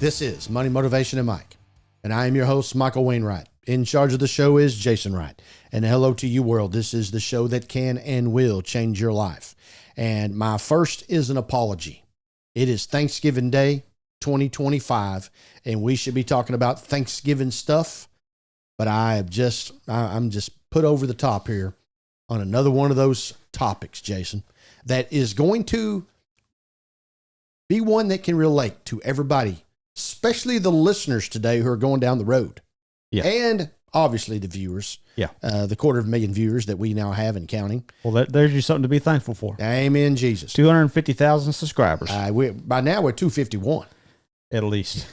This is Money, Motivation, and Mike, and I am your host, Michael Wainwright. In charge of the show is Jason Wright. And hello to you, world. This is the show that can and will change your life. And my first is an apology. It is Thanksgiving Day 2025, and we should be talking about Thanksgiving stuff, but I'm just put over the top here on another one of those topics, Jason, that is going to be one that can relate to everybody, especially the listeners today who are going down the road. Yeah. And obviously the viewers. Yeah. The 250,000 viewers that we now have and counting. Well, there's you something to be thankful for. Amen, Jesus. 250,000 subscribers. By now we're 251. At least.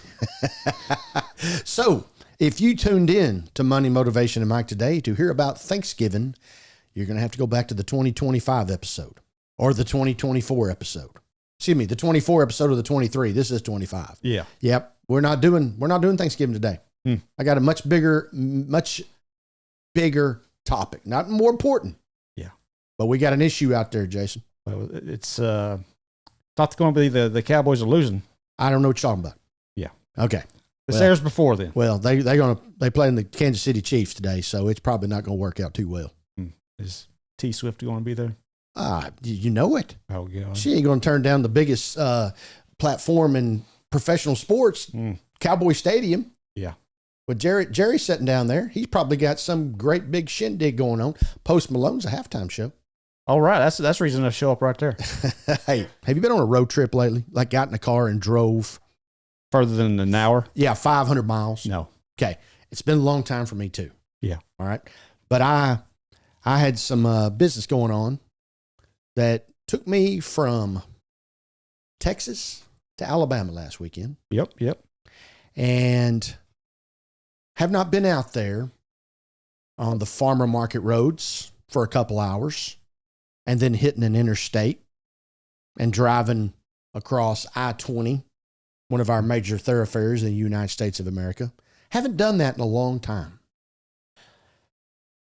So if you tuned in to Money, Motivation, and Mike today to hear about Thanksgiving, you're going to have to go back to the 2025 episode or the 2024 episode. Excuse me, the 24 episode of the 23. This is 25. Yeah. Yep. We're not doing Thanksgiving today. I got a much bigger topic, not more important. Yeah. But we got an issue out there, Jason. Well, it's not going to be the Cowboys are losing. I don't know what you're talking about. Yeah. Okay. This airs before then. Well, they play in the Kansas City Chiefs today, so it's probably not going to work out too well. Is T Swift going to be there? You know it. Oh, God. She ain't going to turn down the biggest platform in professional sports, Cowboy Stadium. Yeah. With Jerry sitting down there, he's probably got some great big shindig going on. Post Malone's a halftime show. All right. That's the reason I show up right there. Hey, have you been on a road trip lately? Like got in a car and drove? Further than an hour? Yeah, 500 miles. No. Okay. It's been a long time for me too. Yeah. All right. But I had some business going on that took me from Texas to Alabama last weekend. Yep. And have not been out there on the farmer market roads for a couple hours and then hitting an interstate and driving across I-20, one of our major thoroughfares in the United States of America. Haven't done that in a long time.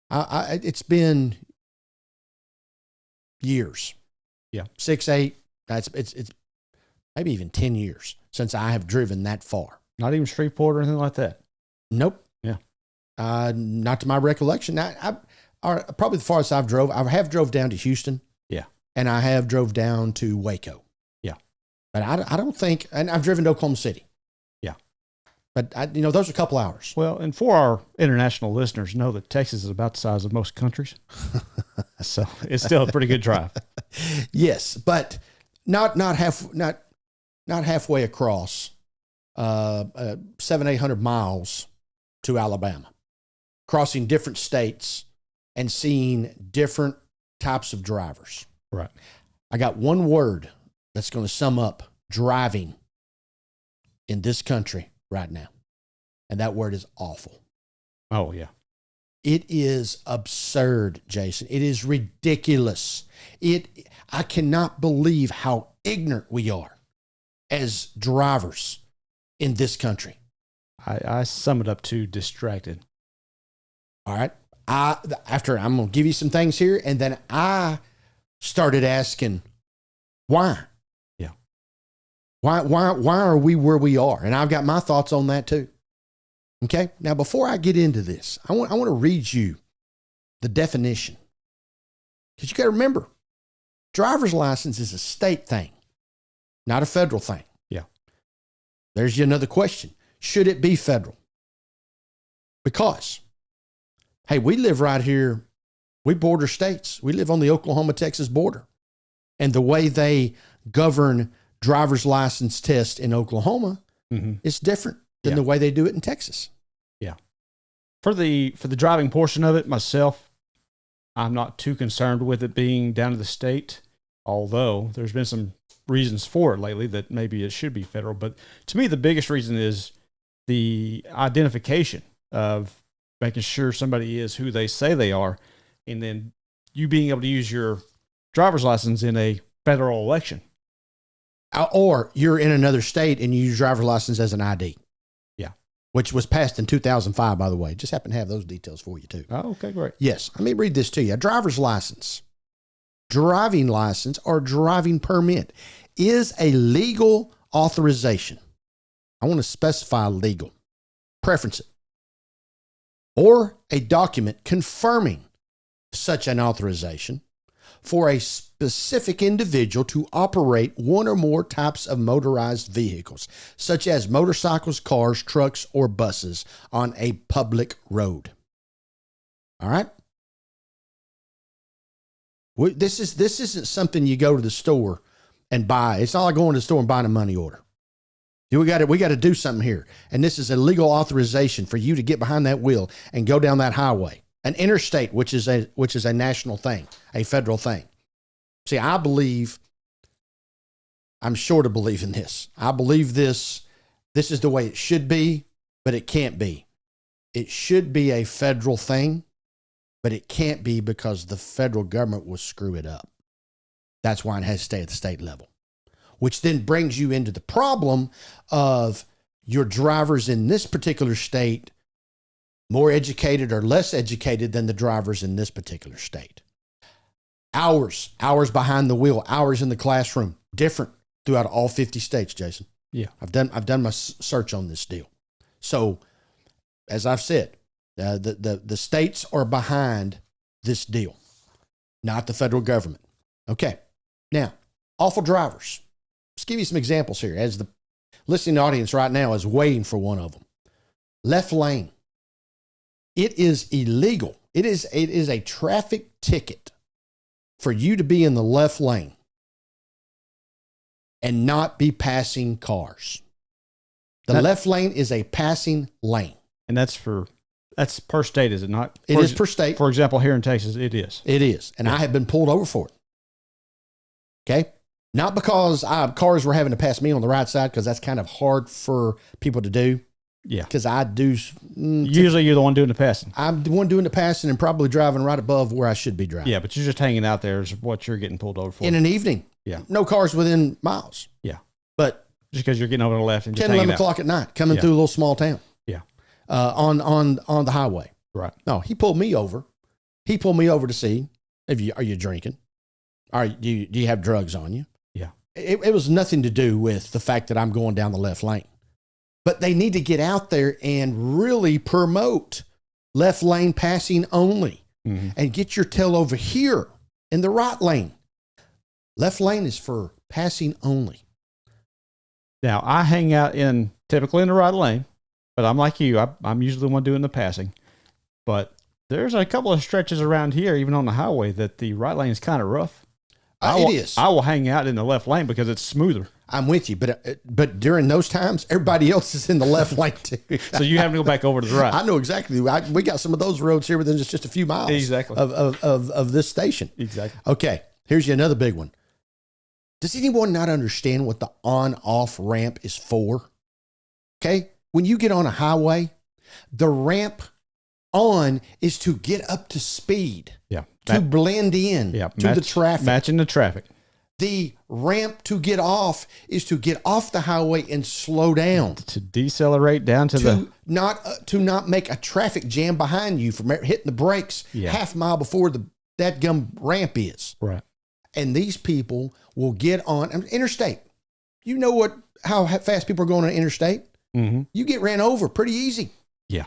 It's been years. Yeah. 6, 8, it's maybe even 10 years since I have driven that far. Not even Shreveport or anything like that? Nope. Yeah. Not to my recollection. Probably the farthest I've drove. I have drove down to Houston. Yeah. And I have drove down to Waco. Yeah. But I don't think, and I've driven to Oklahoma City. Yeah. But those are a couple hours. Well, and for our international listeners, know that Texas is about the size of most countries. So it's still a pretty good drive. Yes, but not halfway across 700-800 miles to Alabama, crossing different states and seeing different types of drivers. Right. I got one word that's going to sum up driving in this country right now, and that word is awful. Oh, yeah. It is absurd, Jason. It is ridiculous. I cannot believe how ignorant we are as drivers in this country. I sum it up to distracted. All right. I'm going to give you some things here, and then I started asking, why? Yeah. Why are we where we are? And I've got my thoughts on that too. Okay. Now, before I get into this, I want to read you the definition, because you got to remember, driver's license is a state thing, not a federal thing. Yeah. There's another question. Should it be federal? Because, hey, we live right here. We border states. We live on the Oklahoma-Texas border. And the way they govern driver's license tests in Oklahoma is different than the way they do it in Texas. Yeah. For the driving portion of it, myself, I'm not too concerned with it being down to the state, although there's been some reasons for it lately that maybe it should be federal. But to me, the biggest reason is the identification of making sure somebody is who they say they are, and then you being able to use your driver's license in a federal election. Or you're in another state and you use driver's license as an ID. Yeah. Which was passed in 2005, by the way. Just happen to have those details for you, too. Oh, okay, great. Yes. Let me read this to you. A driver's license, driving license, or driving permit is a legal authorization I want to specify legal. Preference it. Or a document confirming such an authorization for a specific individual to operate one or more types of motorized vehicles, such as motorcycles, cars, trucks, or buses on a public road. All right? This isn't something you go to the store and buy. It's not like going to the store and buying a money order. We got to do something here. And this is a legal authorization for you to get behind that wheel and go down that highway. An interstate, which is a national thing, a federal thing. See, I'm sure to believe in this. I believe this is the way it should be, but it can't be. It should be a federal thing, but it can't be because the federal government will screw it up. That's why it has to stay at the state level, which then brings you into the problem of your drivers in this particular state more educated or less educated than the drivers in this particular state. Hours behind the wheel, hours in the classroom, different throughout all 50 states, Jason. Yeah. I've done my search on this deal. So, as I've said, the states are behind this deal, not the federal government. Okay. Now, awful drivers. Let's give you some examples here as the listening audience right now is waiting for one of them. Left lane. It is illegal. It is a traffic ticket for you to be in the left lane and not be passing cars. The left lane is a passing lane. And that's per state, is it not? It is per state. For example, here in Texas, it is. It is. And I have been pulled over for it. Okay? Not because cars were having to pass me on the right side, because that's kind of hard for people to do. Yeah. Because I do. Usually you're the one doing the passing. I'm the one doing the passing and probably driving right above where I should be driving. Yeah, but you're just hanging out there is what you're getting pulled over for. In an evening. Yeah. No cars within miles. Yeah. But just because you're getting over to the left and 10, just 11 o'clock at night, coming through a little small town. Yeah. On the highway. Right. No, he pulled me over. He pulled me over to see, are you drinking? Do you have drugs on you? Yeah. It was nothing to do with the fact that I'm going down the left lane. But they need to get out there and really promote left lane passing only, and get your tail over here in the right lane. Left lane is for passing only. Now, I hang out typically in the right lane, but I'm like you. I'm usually the one doing the passing. But there's a couple of stretches around here, even on the highway, that the right lane is kind of rough. It is. I will hang out in the left lane because it's smoother. I'm with you, but during those times, everybody else is in the left lane too. So you have to go back over to the right. I know exactly. We got some of those roads here within just a few miles. Exactly. Of this station. Exactly. Okay, here's another big one. Does anyone not understand what the on-off ramp is for? Okay, when you get on a highway, the ramp on is to get up to speed. Yeah. To blend in to the traffic. Matching the traffic. The ramp to get off is to get off the highway and slow down. To decelerate down to not make a traffic jam behind you from hitting the brakes half mile before that gum ramp is. Right. And these people will get on interstate. You know how fast people are going on interstate? Mm-hmm. You get ran over pretty easy. Yeah.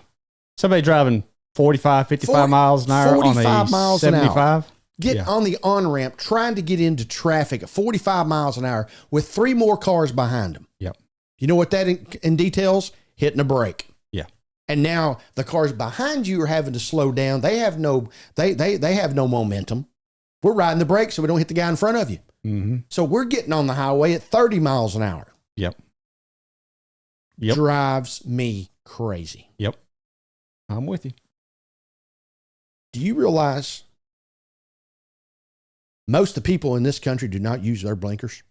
Somebody driving 45, 55 miles an hour on a 75. Get on the on-ramp trying to get into traffic at 45 miles an hour with 3 more cars behind them. Yep. You know what that in details? Hitting a brake. Yeah. And now the cars behind you are having to slow down. They have no momentum. We're riding the brakes so we don't hit the guy in front of you. Mm-hmm. So we're getting on the highway at 30 miles an hour. Yep. Drives me crazy. Yep. I'm with you. Do you realize most of the people in this country do not use their blinkers?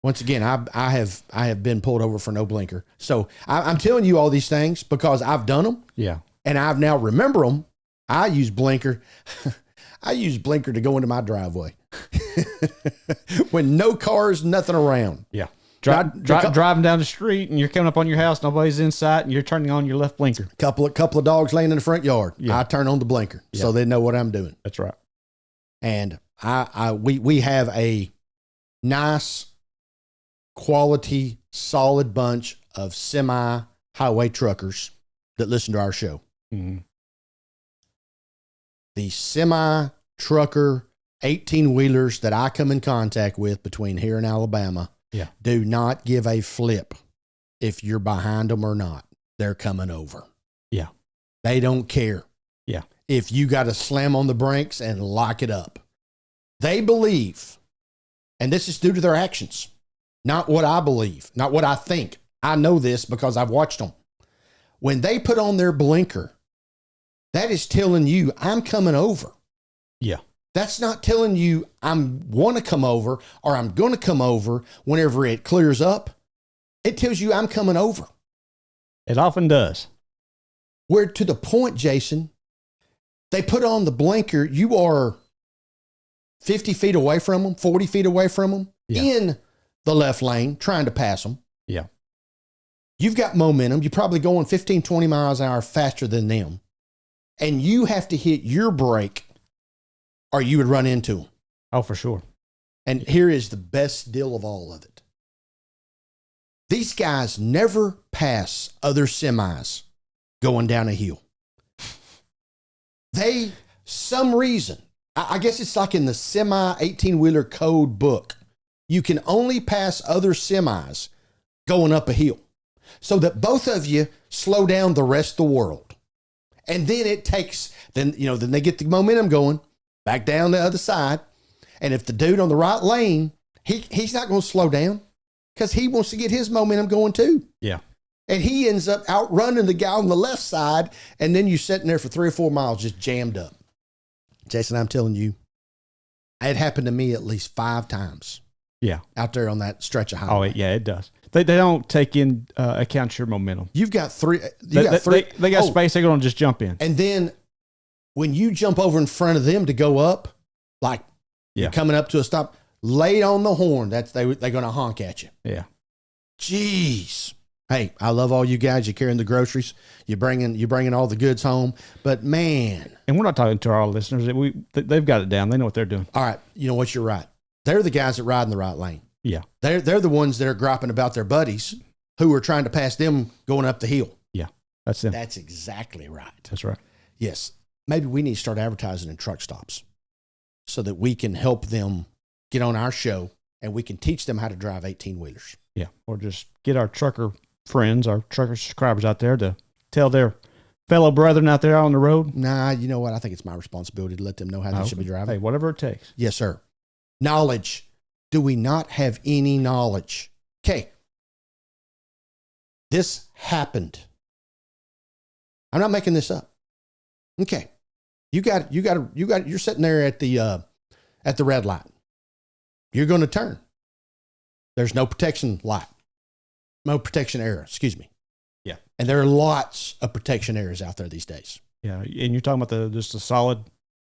Once again, I have been pulled over for no blinker. So I'm telling you all these things because I've done them. Yeah. And I've now remember them. I use blinker. I use blinker to go into my driveway when no cars, nothing around. Yeah. Driving down the street and you're coming up on your house, nobody's in sight, and you're turning on your left blinker. Couple of dogs laying in the front yard. Yeah. I turn on the blinker so they know what I'm doing. That's right. And we have a nice quality solid bunch of semi-highway truckers that listen to our show. Mm-hmm. The semi-trucker 18-wheelers that I come in contact with between here and Alabama do not give a flip if you're behind them or not. They're coming over. Yeah. They don't care. Yeah. If you got to slam on the brakes and lock it up. They believe, and this is due to their actions, not what I believe, not what I think. I know this because I've watched them. When they put on their blinker, that is telling you I'm coming over. Yeah. That's not telling you I'm want to come over or I'm going to come over whenever it clears up. It tells you I'm coming over. It often does. Where to the point, Jason, they put on the blinker, you are 50 feet away from them, 40 feet away from them, in the left lane, trying to pass them. Yeah. You've got momentum. You're probably going 15, 20 miles an hour faster than them. And you have to hit your brake or you would run into them. Oh, for sure. And here is the best deal of all of it. These guys never pass other semis going down a hill. They, some reason, I guess it's like in the semi 18-wheeler code book, you can only pass other semis going up a hill so that both of you slow down the rest of the world. And then it takes, then they get the momentum going back down the other side. And if the dude on the right lane, he's not going to slow down because he wants to get his momentum going too. Yeah. And he ends up outrunning the guy on the left side. And then you're sitting there for 3 or 4 miles just jammed up. Jason, I'm telling you, it happened to me at least 5 times. Yeah. Out there on that stretch of highway. Oh, yeah, it does. They don't take in account your momentum. You've got three. They got space. They're going to just jump in. And then when you jump over in front of them to go up, like you're coming up to a stop, lay on the horn. They're going to honk at you. Yeah. Jeez. Hey, I love all you guys. You're carrying the groceries. You're bringing all the goods home. But man. And we're not talking to our listeners. They've got it down. They know what they're doing. All right. You know what? You're right. They're the guys that ride in the right lane. Yeah. They're the ones that are griping about their buddies who are trying to pass them going up the hill. Yeah. That's them. That's exactly right. That's right. Yes. Maybe we need to start advertising in truck stops so that we can help them get on our show and we can teach them how to drive 18-wheelers. Yeah. Or just get our trucker friends, our trucker subscribers out there to tell their fellow brethren out there on the road. Nah, you know what? I think it's my responsibility to let them know how they should be driving. Hey, whatever it takes. Yes, sir. Knowledge. Do we not have any knowledge? Okay. This happened. I'm not making this up. Okay. You're sitting there at the red light. You're going to turn. There's no protection light. No protection error, excuse me. Yeah. And there are lots of protection errors out there these days. Yeah. And you're talking about just a solid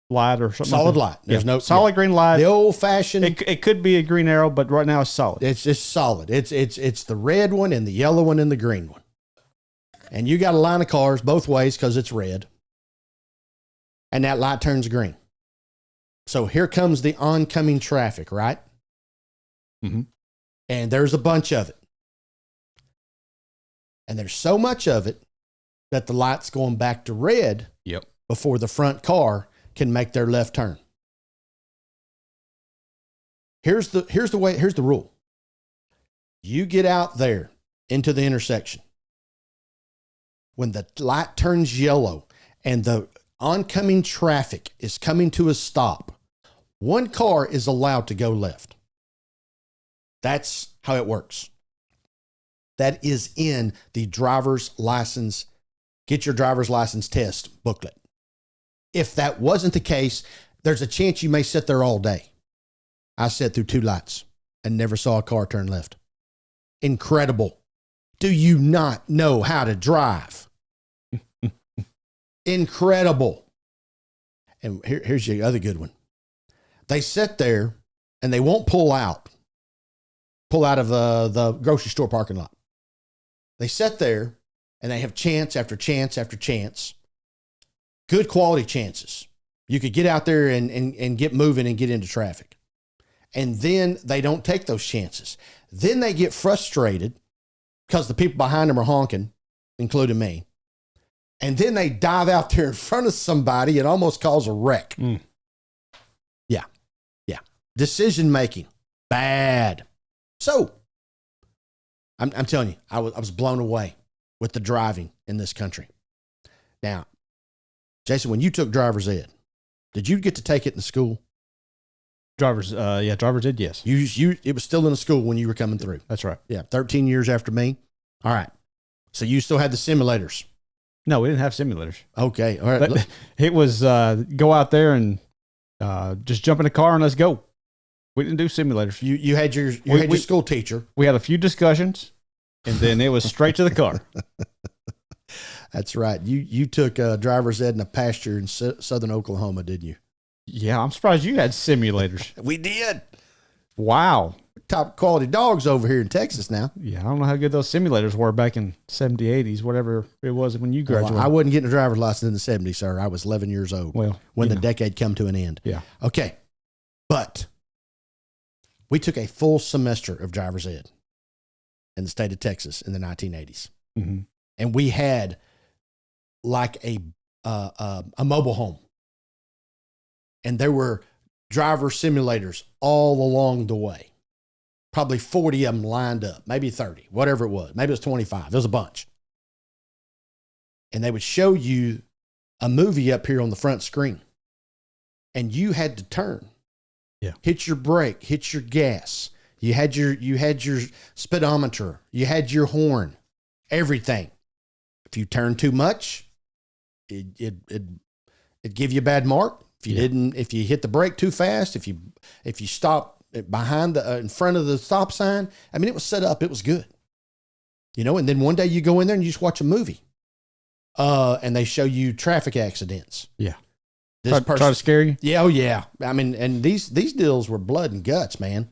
light or something? Solid light. There's no solid green light. The old fashioned. It could be a green arrow, but right now it's solid. It's just solid. It's the red one and the yellow one and the green one. And you got a line of cars both ways because it's red. And that light turns green. So here comes the oncoming traffic, right? Mm-hmm. And there's a bunch of it. And there's so much of it that the light's going back to red before the front car can make their left turn. Here's the rule. You get out there into the intersection. When the light turns yellow and the oncoming traffic is coming to a stop, one car is allowed to go left. That's how it works. That is in the driver's license, get your driver's license test booklet. If that wasn't the case, there's a chance you may sit there all day. I sat through 2 lights and never saw a car turn left. Incredible. Do you not know how to drive? Incredible. And here's your other good one. They sit there and they won't pull out of the grocery store parking lot. They sit there and they have chance after chance after chance. Good quality chances. You could get out there and get moving and get into traffic. And then they don't take those chances. Then they get frustrated because the people behind them are honking, including me. And then they dive out there in front of somebody and almost cause a wreck. Mm. Yeah. Yeah. Decision making. Bad. So I'm telling you, I was blown away with the driving in this country. Now, Jason, when you took driver's ed, did you get to take it in school? Driver's ed, yes. It was still in the school when you were coming through. That's right. Yeah, 13 years after me. All right. So you still had the simulators. No, we didn't have simulators. Okay. All right. But it was go out there and just jump in the car and let's go. We didn't do simulators. You had your school teacher. We had a few discussions, and then it was straight to the car. That's right. You took driver's ed in a pasture in southern Oklahoma, didn't you? Yeah, I'm surprised you had simulators. We did. Wow. Top quality dogs over here in Texas now. Yeah, I don't know how good those simulators were back in 70s, 80s, whatever it was when you graduated. Well, I wasn't getting a driver's license in the 70s, sir. I was 11 years old when the decade come to an end. Yeah. Okay. But we took a full semester of driver's ed in the state of Texas in the 1980s. Mm-hmm. And we had like a mobile home. And there were driver simulators all along the way. Probably 40 of them lined up, maybe 30, whatever it was. Maybe it was 25. It was a bunch. And they would show you a movie up here on the front screen. And you had to turn. Yeah. Hit your brake, hit your gas. You had your speedometer, you had your horn, everything. If you turned too much, it'd give you a bad mark. If you hit the brake too fast, if you stop behind in front of the stop sign, I mean, it was set up. It was good, and then one day you go in there and you just watch a movie, and they show you traffic accidents. Yeah. Try to scare you? Yeah. Oh yeah. I mean, and these deals were blood and guts, man.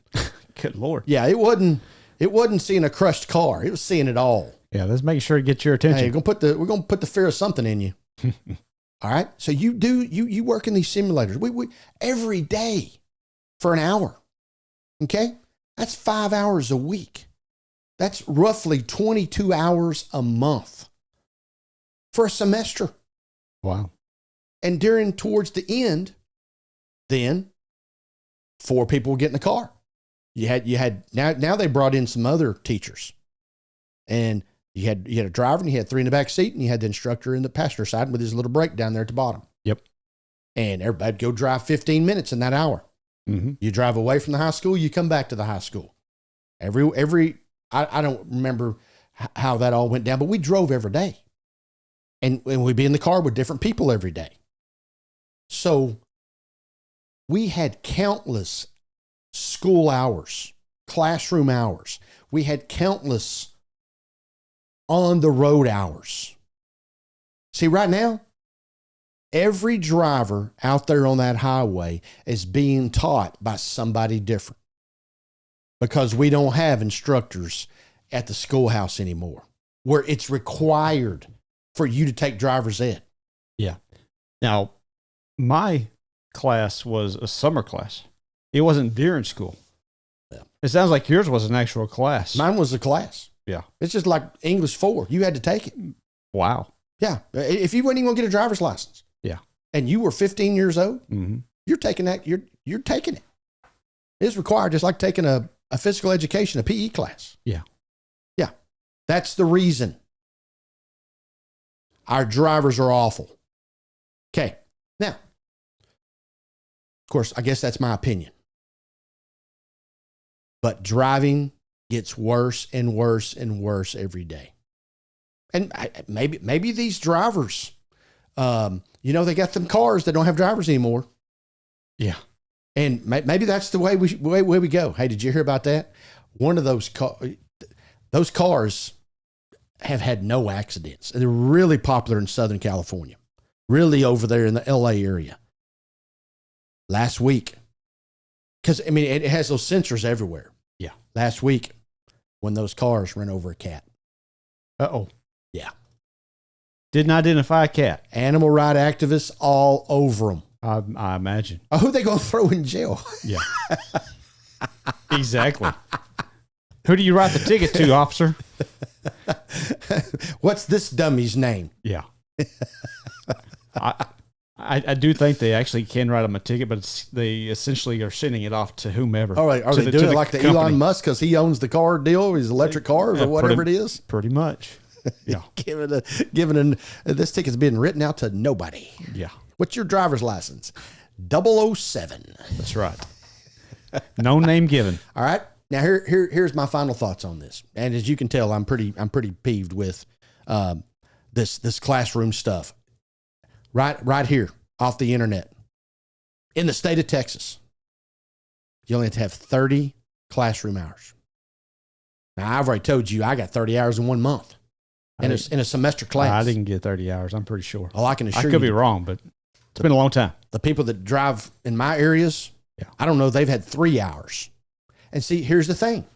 Good Lord. Yeah. It wasn't seeing a crushed car. It was seeing it all. Yeah. Let's make sure it gets your attention. Hey, we're going to put the fear of something in you. All right. So you work in these simulators. We every day for an hour. Okay. That's 5 hours a week. That's roughly 22 hours a month for a semester. Wow. And towards the end, then 4 people would get in the car. You had now they brought in some other teachers, and you had a driver and you had 3 in the back seat, and you had the instructor in the passenger side with his little brake down there at the bottom. Yep. And everybody'd go drive 15 minutes in that hour. Mm-hmm. You drive away from the high school, you come back to the high school. I don't remember how that all went down, but we drove every day. And we'd be in the car with different people every day. So we had countless school hours, classroom hours. We had countless on the road hours. See, right now, every driver out there on that highway is being taught by somebody different, because we don't have instructors at the schoolhouse anymore where it's required for you to take driver's ed. Yeah. Now, my class was a summer class. It wasn't during school. Yeah. It sounds like yours was an actual class. Mine was a class. Yeah. It's just like English 4. You had to take it. Wow. Yeah. If you weren't even going to get a driver's license. Yeah. And you were 15 years old, mm-hmm. You're taking that. You're taking it. It's required, just like taking a physical education, a PE class. Yeah. Yeah. That's the reason. Our drivers are awful. Okay. Now, of course, I guess that's my opinion. But driving gets worse and worse and worse every day. And maybe these drivers, they got them cars that don't have drivers anymore. Yeah. And maybe that's the way we go. Hey, did you hear about that? One of those cars have had no accidents. They're really popular in Southern California, really over there in the LA area. Last week, because, it has those sensors everywhere. Yeah. Last week, when those cars ran over a cat. Uh-oh. Yeah. Didn't identify a cat. Animal right activists all over them. I imagine. Oh, who are they going to throw in jail? Yeah. Exactly. Who do you write the ticket to, officer? What's this dummy's name? Yeah. I do think they actually can write them a ticket, but they essentially are sending it off to whomever. All right, are they doing it like the company. Elon Musk because he owns the car deal, his electric cars or whatever it is? Pretty much. Yeah. This ticket's being written out to nobody. Yeah. What's your driver's license? 007. That's right. No name given. All right. Now here's my final thoughts on this. And as you can tell, I'm pretty peeved with this classroom stuff. Right here off the internet. In the state of Texas, you only have to have 30 classroom hours. Now I've already told you I got 30 hours in 1 month in a semester class. I didn't get 30 hours. I'm pretty sure. Oh, I can assure you. I could be wrong, but it's been a long time. The people that drive in my areas, yeah. I don't know, they've had 3 hours. And see, here's the thing.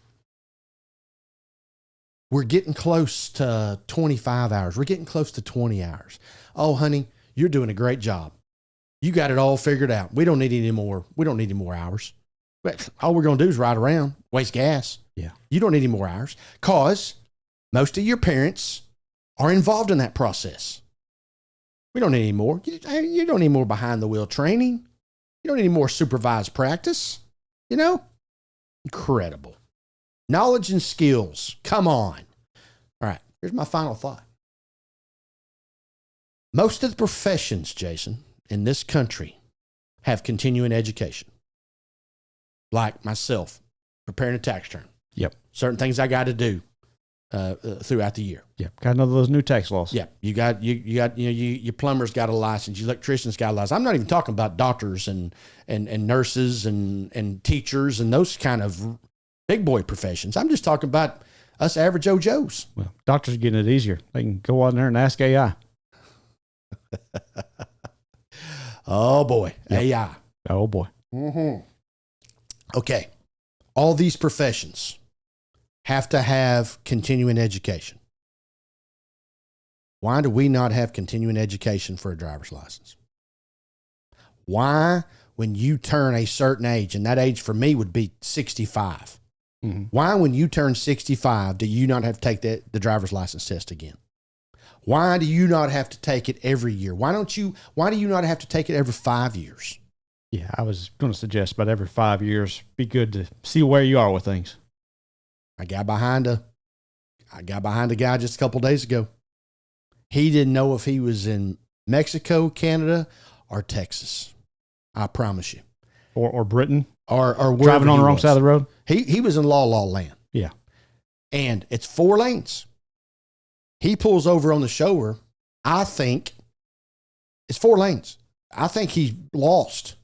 We're getting close to 25 hours. We're getting close to 20 hours. Oh, honey, you're doing a great job. You got it all figured out. We don't need any more. We don't need any more hours. But all we're going to do is ride around, waste gas. Yeah. You don't need any more hours because most of your parents are involved in that process. We don't need any more. You don't need more behind the wheel training. You don't need any more supervised practice. You know? Incredible. Knowledge and skills. Come on. All right. Here's my final thought. Most of the professions, Jason, in this country have continuing education. Like myself, preparing a tax return. Yep. Certain things I got to do throughout the year. Yep. Got to know those new tax laws. Yeah. Your plumber's got a license. Your electrician's got a license. I'm not even talking about doctors and nurses and teachers and those kind of big boy professions. I'm just talking about us average Joes. Well, doctors are getting it easier. They can go on there and ask AI. Oh boy. Yep. AI. Oh boy. Mm-hmm. Okay. All these professions have to have continuing education. Why do we not have continuing education for a driver's license? Why, when you turn a certain age, and that age for me would be 65, why, when you turn 65, do you not have to take the driver's license test again? Why do you not have to take it every year? Why do you not have to take it every 5 years? Yeah, I was going to suggest about every 5 years, be good to see where you are with things. I got behind a guy just a couple of days ago. He didn't know if he was in Mexico, Canada, or Texas. I promise you. Or Britain. Or driving on the wrong side of the road. He was in la land. Yeah. And it's 4 lanes. He pulls over on the shoulder. I think it's 4 lanes. I think he's lost.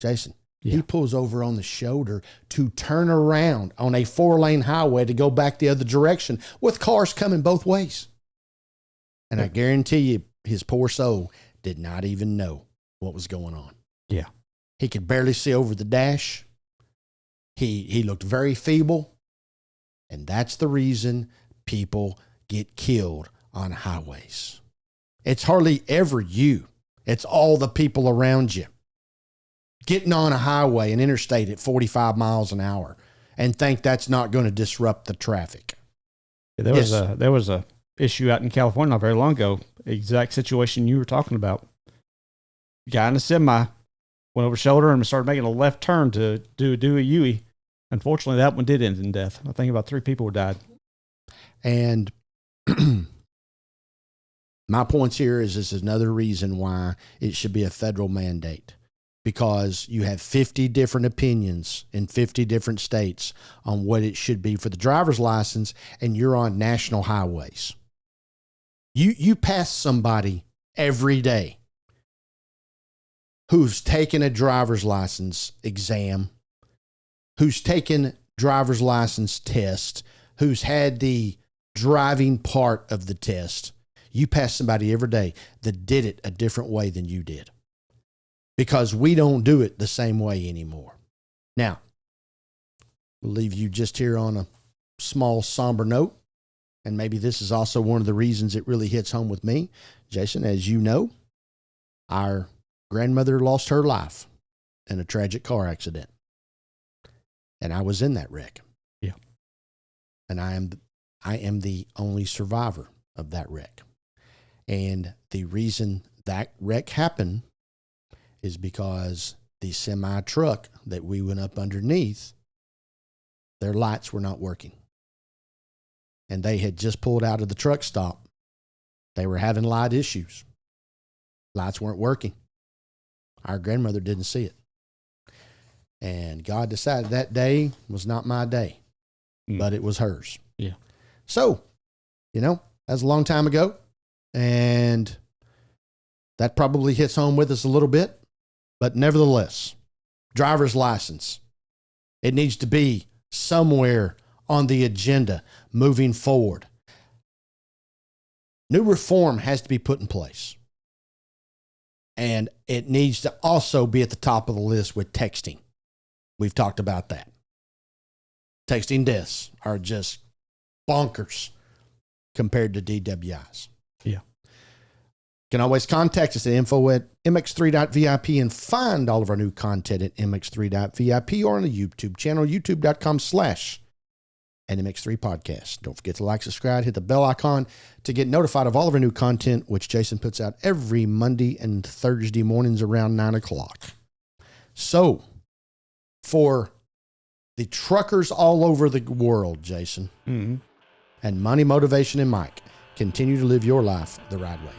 Jason, he pulls over on the shoulder to turn around on a 4-lane highway to go back the other direction with cars coming both ways. And I guarantee you, his poor soul did not even know what was going on. Yeah. He could barely see over the dash. He looked very feeble. And that's the reason people get killed on highways. It's hardly ever you. It's all the people around you. Getting on a highway, an interstate at 45 miles an hour and think that's not going to disrupt the traffic. Yeah, there was a issue out in California not very long ago, exact situation you were talking about. Guy in a semi went over shoulder and started making a left turn to do a U-E. Unfortunately, that one did end in death. I think about 3 people died. And my points here is this is another reason why it should be a federal mandate. Because you have 50 different opinions in 50 different states on what it should be for the driver's license, and you're on national highways. You pass somebody every day who's taken a driver's license exam, who's taken driver's license test, who's had the driving part of the test. You pass somebody every day that did it a different way than you did. Because we don't do it the same way anymore. Now, we'll leave you just here on a small, somber note. And maybe this is also one of the reasons it really hits home with me. Jason, as you know, our grandmother lost her life in a tragic car accident. And I was in that wreck. Yeah. And I am the only survivor of that wreck. And the reason that wreck happened is because the semi truck that we went up underneath, their lights were not working. And they had just pulled out of the truck stop. They were having light issues. Lights weren't working. Our grandmother didn't see it. And God decided that day was not my day, but it was hers. Yeah. So, that was a long time ago. And that probably hits home with us a little bit. But nevertheless, driver's license, it needs to be somewhere on the agenda moving forward. New reform has to be put in place. And it needs to also be at the top of the list with texting. We've talked about that. Texting deaths are just bonkers compared to DWIs. Yeah. You can always contact us at info@mx3.vip and find all of our new content at mx3.vip or on the YouTube channel, youtube.com/NMX3 podcast. Don't forget to like, subscribe, hit the bell icon to get notified of all of our new content, which Jason puts out every Monday and Thursday mornings around 9 o'clock. So, for the truckers all over the world, Jason, and Money, Motivation, and Mike, continue to live your life the right way.